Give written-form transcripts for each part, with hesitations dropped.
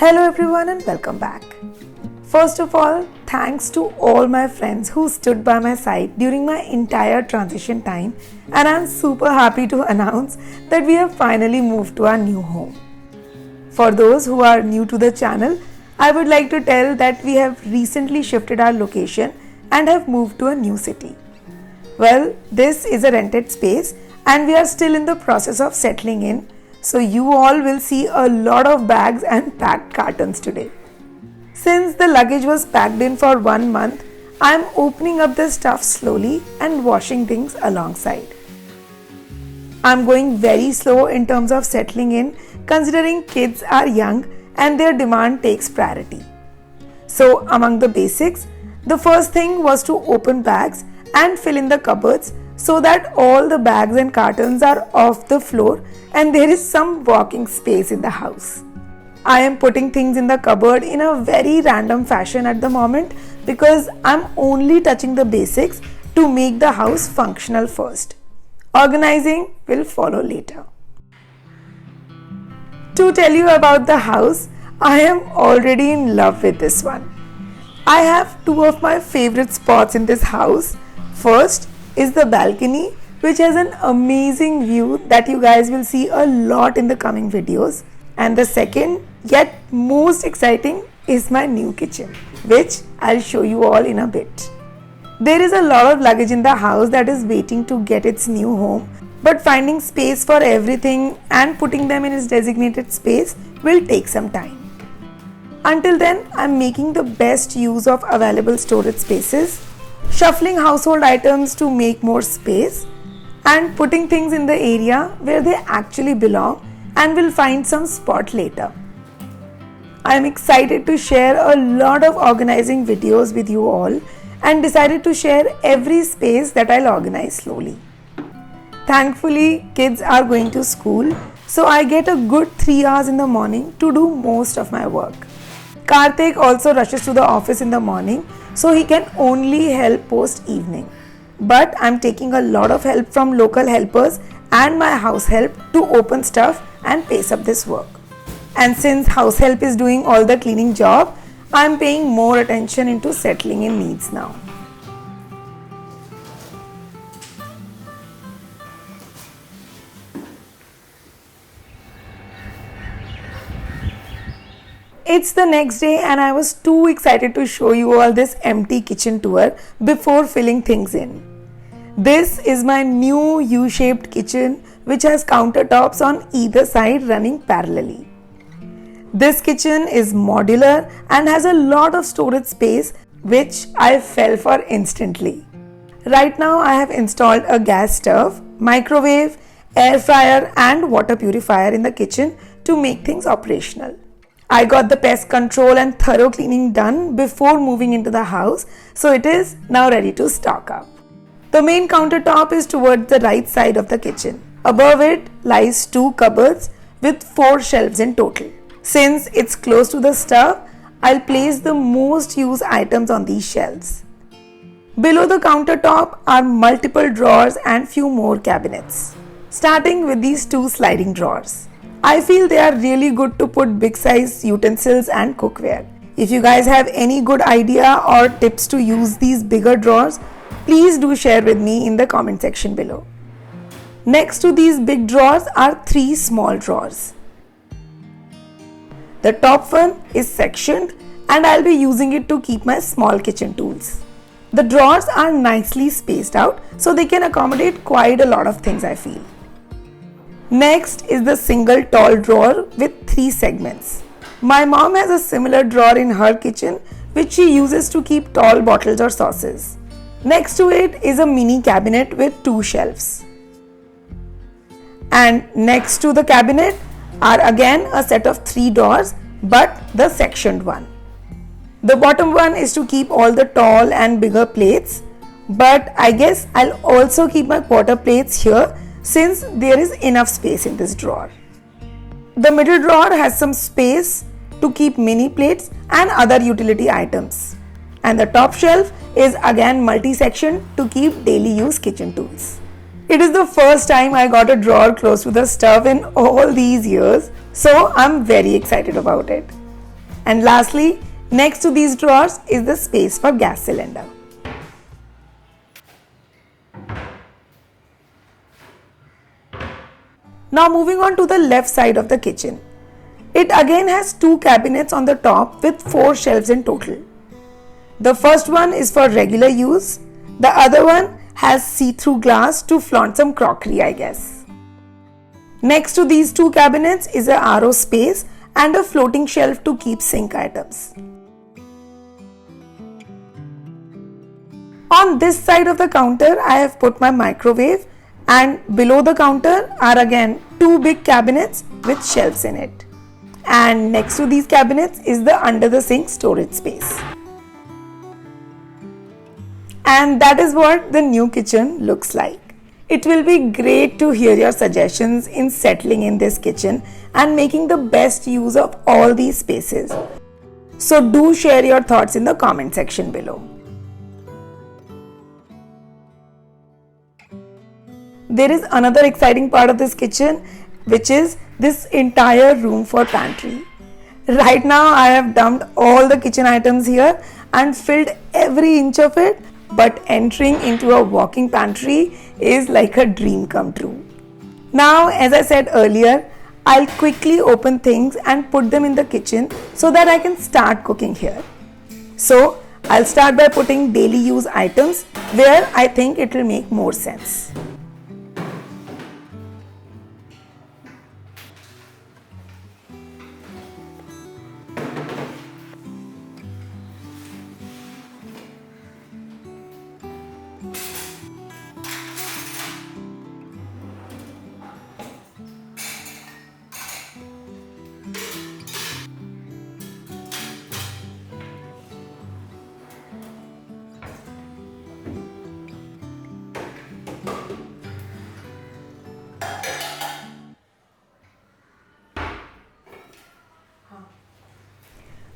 Hello everyone and welcome back. First of all, thanks to all my friends who stood by my side during my entire transition time, and I'm super happy to announce that we have finally moved to our new home. For those who are new to the channel, I would like to tell that we have recently shifted our location and have moved to a new city. Well, this is a rented space and we are still in the process of settling in, so you all will see a lot of bags and packed cartons today. Since the luggage was packed in for 1 month, I am opening up the stuff slowly and washing things alongside. I am going very slow in terms of settling in, considering kids are young and their demand takes priority. So among the basics, the first thing was to open bags and fill in the cupboards so that all the bags and cartons are off the floor and there is some walking space in the house. I am putting things in the cupboard in a very random fashion at the moment because I'm only touching the basics to make the house functional first. Organizing will follow later. To tell you about the house, I am already in love with this one. I have two of my favorite spots in this house. First is the balcony, which has an amazing view that you guys will see a lot in the coming videos. And the second, yet most exciting, is my new kitchen, which I'll show you all in a bit. There is a lot of luggage in the house that is waiting to get its new home, but finding space for everything and putting them in its designated space will take some time. Until then, I'm making the best use of available storage spaces, shuffling household items to make more space, and putting things in the area where they actually belong and will find some spot later. I am excited to share a lot of organizing videos with you all and decided to share every space that I'll organize slowly. Thankfully, kids are going to school, so I get a good 3 hours in the morning to do most of my work. Karthik also rushes to the office in the morning, so he can only help post evening. But I'm taking a lot of help from local helpers and my house help to open stuff and pace up this work. And since house help is doing all the cleaning job, I'm paying more attention into settling in needs now. It's the next day and I was too excited to show you all this empty kitchen tour before filling things in. This is my new U-shaped kitchen which has countertops on either side running parallelly. This kitchen is modular and has a lot of storage space which I fell for instantly. Right now I have installed a gas stove, microwave, air fryer and water purifier in the kitchen to make things operational. I got the pest control and thorough cleaning done before moving into the house, so it is now ready to stock up. The main countertop is towards the right side of the kitchen. Above it lies 2 cupboards with 4 shelves in total. Since it's close to the stove, I'll place the most used items on these shelves. Below the countertop are multiple drawers and few more cabinets. Starting with these 2 sliding drawers. I feel they are really good to put big size utensils and cookware. If you guys have any good idea or tips to use these bigger drawers, please do share with me in the comment section below. Next to these big drawers are 3 small drawers. The top one is sectioned and I'll be using it to keep my small kitchen tools. The drawers are nicely spaced out so they can accommodate quite a lot of things I feel. Next is the single tall drawer with 3 segments. My mom has a similar drawer in her kitchen which she uses to keep tall bottles or sauces. Next to it is a mini cabinet with 2 shelves. And next to the cabinet are again a set of 3 doors but the sectioned one. The bottom one is to keep all the tall and bigger plates, but I guess I'll also keep my quarter plates here since there is enough space in this drawer. The middle drawer has some space to keep mini plates and other utility items. And the top shelf is again multi-sectioned to keep daily use kitchen tools. It is the first time I got a drawer close to the stove in all these years, so I'm very excited about it. And lastly, next to these drawers is the space for gas cylinder. Now moving on to the left side of the kitchen. It again has 2 cabinets on the top with 4 shelves in total. The first one is for regular use. The other one has see-through glass to flaunt some crockery, I guess. Next to these 2 cabinets is a RO space and a floating shelf to keep sink items. On this side of the counter, I have put my microwave, and below the counter are again 2 big cabinets with shelves in it. And next to these cabinets is the under the sink storage space. And that is what the new kitchen looks like. It will be great to hear your suggestions in settling in this kitchen and making the best use of all these spaces. So do share your thoughts in the comment section below. There is another exciting part of this kitchen, which is this entire room for pantry. Right now I have dumped all the kitchen items here and filled every inch of it, but entering into a walk-in pantry is like a dream come true. Now, as I said earlier, I'll quickly open things and put them in the kitchen so that I can start cooking here. So I'll start by putting daily use items where I think it will make more sense.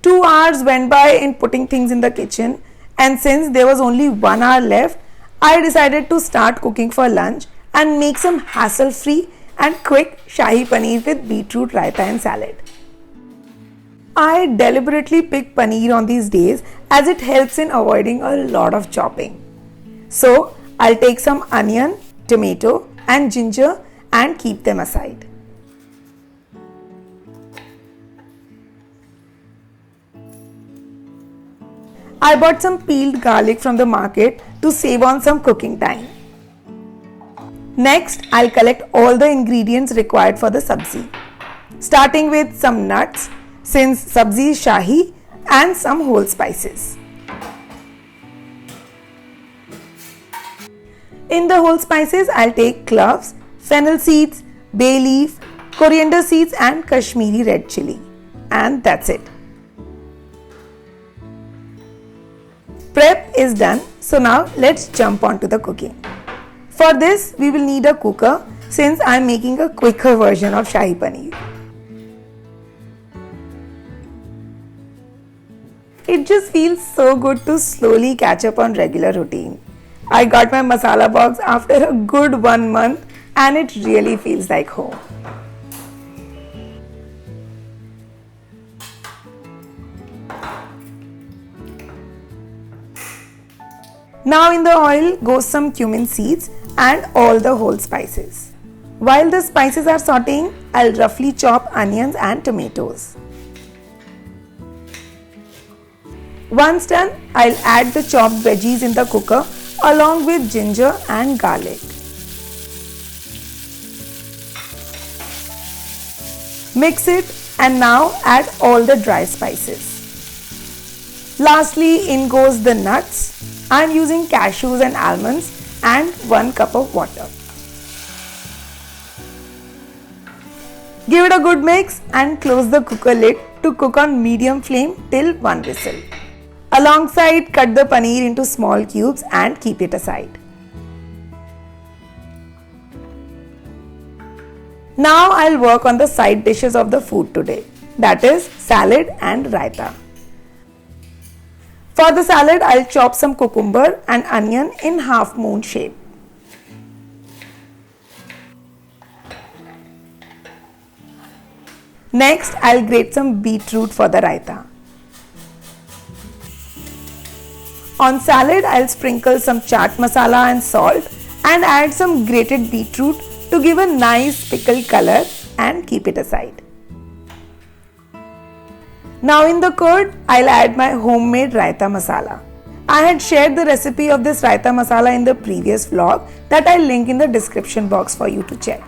Two hours went by in putting things in the kitchen, and since there was only 1 hour left, I decided to start cooking for lunch and make some hassle-free and quick Shahi Paneer with beetroot raita and salad. I deliberately pick paneer on these days as it helps in avoiding a lot of chopping. So I'll take some onion, tomato and ginger and keep them aside. I bought some peeled garlic from the market to save on some cooking time. Next, I'll collect all the ingredients required for the sabzi, starting with some nuts since sabzi is shahi, and some whole spices. In the whole spices, I'll take cloves, fennel seeds, bay leaf, coriander seeds and Kashmiri red chili. And that's it. Prep is done, so now let's jump on to the cooking. For this, we will need a cooker since I am making a quicker version of Shahi Paneer. It just feels so good to slowly catch up on regular routine. I got my masala box after a good 1 month and it really feels like home. Now in the oil goes some cumin seeds and all the whole spices. While the spices are sauteing, I'll roughly chop onions and tomatoes. Once done, I'll add the chopped veggies in the cooker along with ginger and garlic. Mix it and now add all the dry spices. Lastly, in goes the nuts. I'm using cashews and almonds and 1 cup of water. Give it a good mix and close the cooker lid to cook on medium flame till 1 whistle. Alongside, cut the paneer into small cubes and keep it aside. Now I'll work on the side dishes of the food today, that is salad and raita. For the salad, I'll chop some cucumber and onion in half moon shape. Next, I'll grate some beetroot for the raita. On salad, I'll sprinkle some chaat masala and salt and add some grated beetroot to give a nice pickled color and keep it aside. Now in the curd, I'll add my homemade raita masala. I had shared the recipe of this raita masala in the previous vlog that I'll link in the description box for you to check.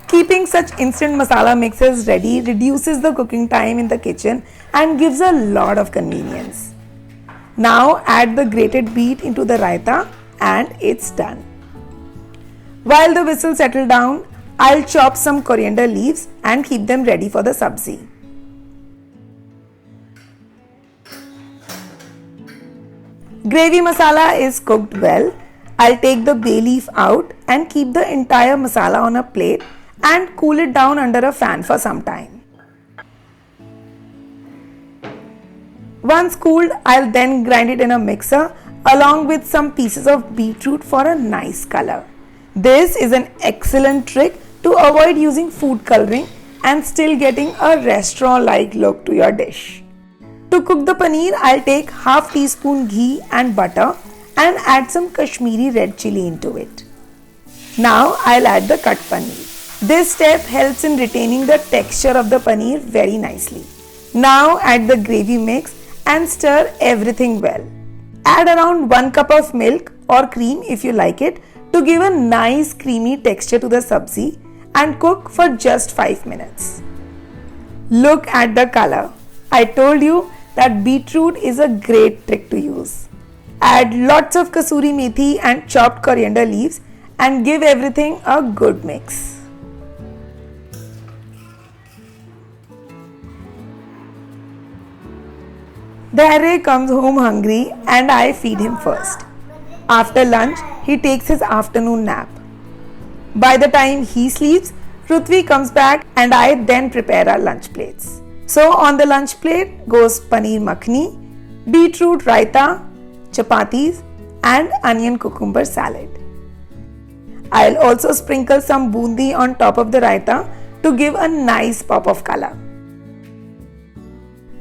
Keeping such instant masala mixes ready reduces the cooking time in the kitchen and gives a lot of convenience. Now add the grated beet into the raita and it's done. While the whistles settle down, I'll chop some coriander leaves and keep them ready for the sabzi. Gravy masala is cooked well. I'll take the bay leaf out and keep the entire masala on a plate and cool it down under a fan for some time. Once cooled, I'll then grind it in a mixer along with some pieces of beetroot for a nice color. This is an excellent trick to avoid using food coloring and still getting a restaurant-like look to your dish. To cook the paneer, I'll take half teaspoon ghee and butter and add some Kashmiri red chili into it. Now I'll add the cut paneer. This step helps in retaining the texture of the paneer very nicely. Now add the gravy mix and stir everything well. Add around 1 cup of milk or cream if you like it to give a nice creamy texture to the sabzi and cook for just 5 minutes. Look at the color. I told you that beetroot is a great trick to use. Add lots of kasuri methi and chopped coriander leaves and give everything a good mix. Dhare comes home hungry and I feed him first. After lunch, he takes his afternoon nap. By the time he sleeps, Prithvi comes back and I then prepare our lunch plates. So on the lunch plate goes paneer makhani, beetroot raita, chapatis and onion cucumber salad. I'll also sprinkle some bundi on top of the raita to give a nice pop of color.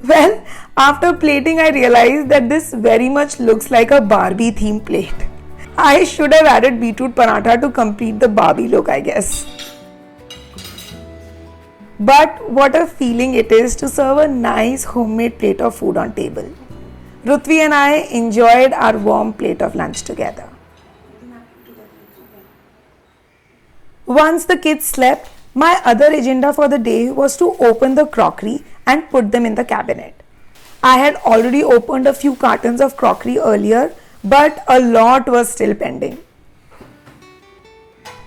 Well, after plating I realized that this very much looks like a Barbie themed plate. I should have added beetroot paratha to complete the Barbie look, I guess. But what a feeling it is to serve a nice homemade plate of food on table. Prithvi and I enjoyed our warm plate of lunch together. Once the kids slept, my other agenda for the day was to open the crockery and put them in the cabinet. I had already opened a few cartons of crockery earlier, but a lot was still pending.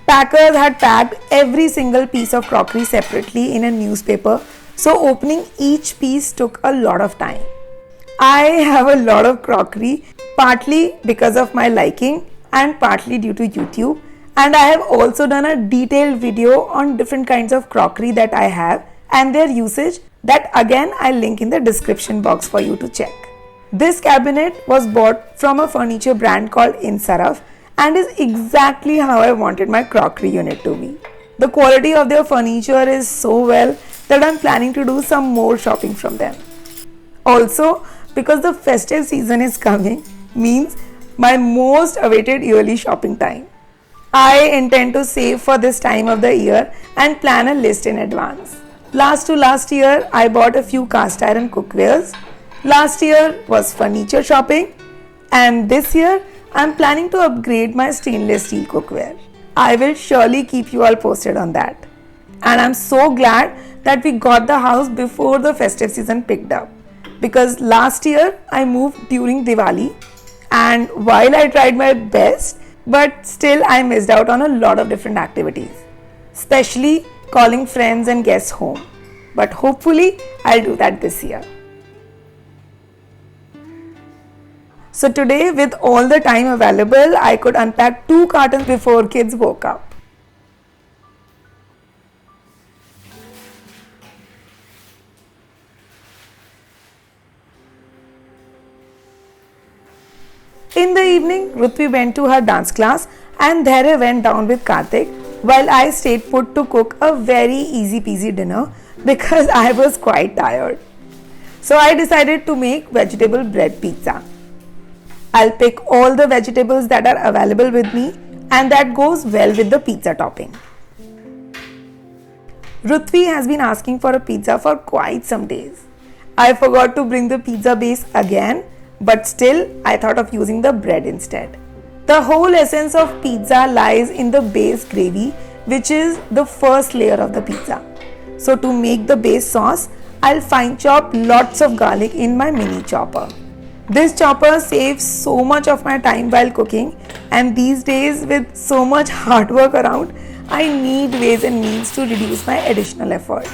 Packers had packed every single piece of crockery separately in a newspaper, so opening each piece took a lot of time. I have a lot of crockery, partly because of my liking and partly due to YouTube, and I have also done a detailed video on different kinds of crockery that I have and their usage that again I'll link in the description box for you to check. This cabinet was bought from a furniture brand called Insaraf and is exactly how I wanted my crockery unit to be. The quality of their furniture is so well that I'm planning to do some more shopping from them. Also, because the festive season is coming, means my most awaited yearly shopping time. I intend to save for this time of the year and plan a list in advance. Last year, I bought a few cast iron cookwares. Last year was furniture shopping, and this year I'm planning to upgrade my stainless steel cookware. I will surely keep you all posted on that. And I'm so glad that we got the house before the festive season picked up, because last year I moved during Diwali, and while I tried my best, but still I missed out on a lot of different activities, especially calling friends and guests home. But hopefully I'll do that this year. So today, with all the time available, I could unpack 2 cartons before kids woke up. In the evening, Prithvi went to her dance class and Dhare went down with Karthik, while I stayed put to cook a very easy peasy dinner because I was quite tired. So I decided to make vegetable bread pizza. I'll pick all the vegetables that are available with me and that goes well with the pizza topping. Ruthvi has been asking for a pizza for quite some days. I forgot to bring the pizza base again, but still I thought of using the bread instead. The whole essence of pizza lies in the base gravy, which is the first layer of the pizza. So to make the base sauce, I'll fine chop lots of garlic in my mini chopper. This chopper saves so much of my time while cooking, and these days with so much hard work around, I need ways and means to reduce my additional effort.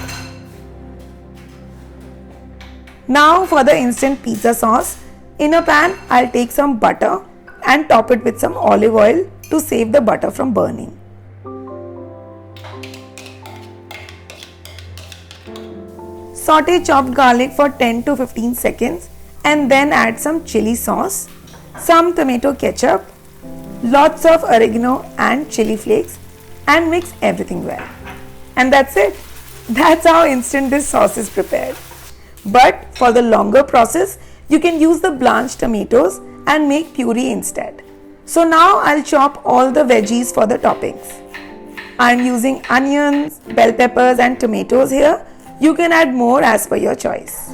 Now for the instant pizza sauce. In a pan, I'll take some butter and top it with some olive oil to save the butter from burning. Saute chopped garlic for 10 to 15 seconds and then add some chili sauce, some tomato ketchup, lots of oregano and chili flakes and mix everything well. And that's it. That's how instant this sauce is prepared. But for the longer process, you can use the blanched tomatoes and make puree instead. So now I'll chop all the veggies for the toppings. I'm using onions, bell peppers and tomatoes here. You can add more as per your choice.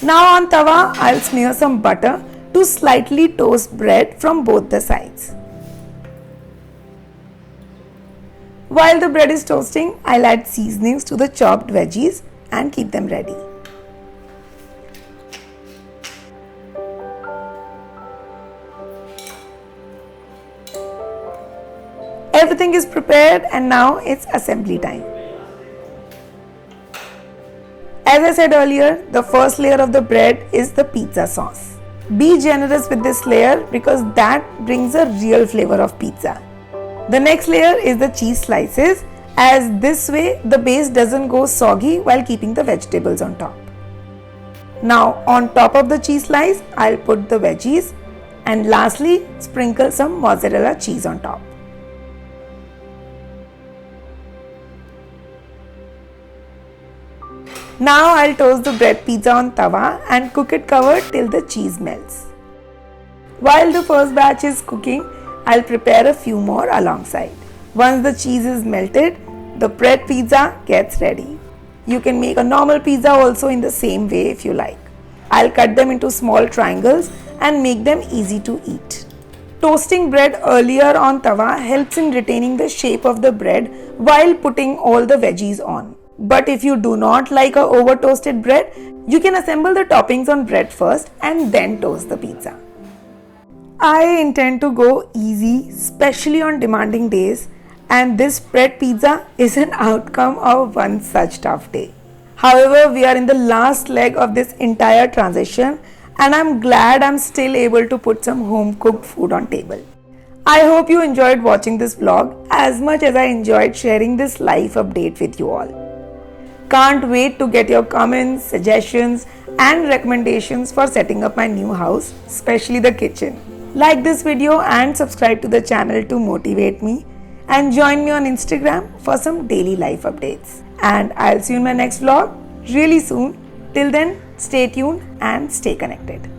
Now on tawa, I'll smear some butter to slightly toast bread from both the sides. While the bread is toasting, I'll add seasonings to the chopped veggies and keep them ready. Everything is prepared and now it's assembly time. As I said earlier, the first layer of the bread is the pizza sauce. Be generous with this layer because that brings a real flavor of pizza. The next layer is the cheese slices, as this way the base doesn't go soggy while keeping the vegetables on top. Now on top of the cheese slice, I'll put the veggies and lastly sprinkle some mozzarella cheese on top. Now I'll toast the bread pizza on tawa and cook it covered till the cheese melts. While the first batch is cooking, I'll prepare a few more alongside. Once the cheese is melted, the bread pizza gets ready. You can make a normal pizza also in the same way if you like. I'll cut them into small triangles and make them easy to eat. Toasting bread earlier on tawa helps in retaining the shape of the bread while putting all the veggies on. But if you do not like a over toasted bread, you can assemble the toppings on bread first and then toast the pizza. I intend to go easy, especially on demanding days, and this bread pizza is an outcome of one such tough day. However, we are in the last leg of this entire transition and I'm glad I'm still able to put some home cooked food on table. I hope you enjoyed watching this vlog as much as I enjoyed sharing this life update with you all. Can't wait to get your comments, suggestions and recommendations for setting up my new house, especially the kitchen. Like this video and subscribe to the channel to motivate me and join me on Instagram for some daily life updates. And I'll see you in my next vlog really soon. Till then, stay tuned and stay connected.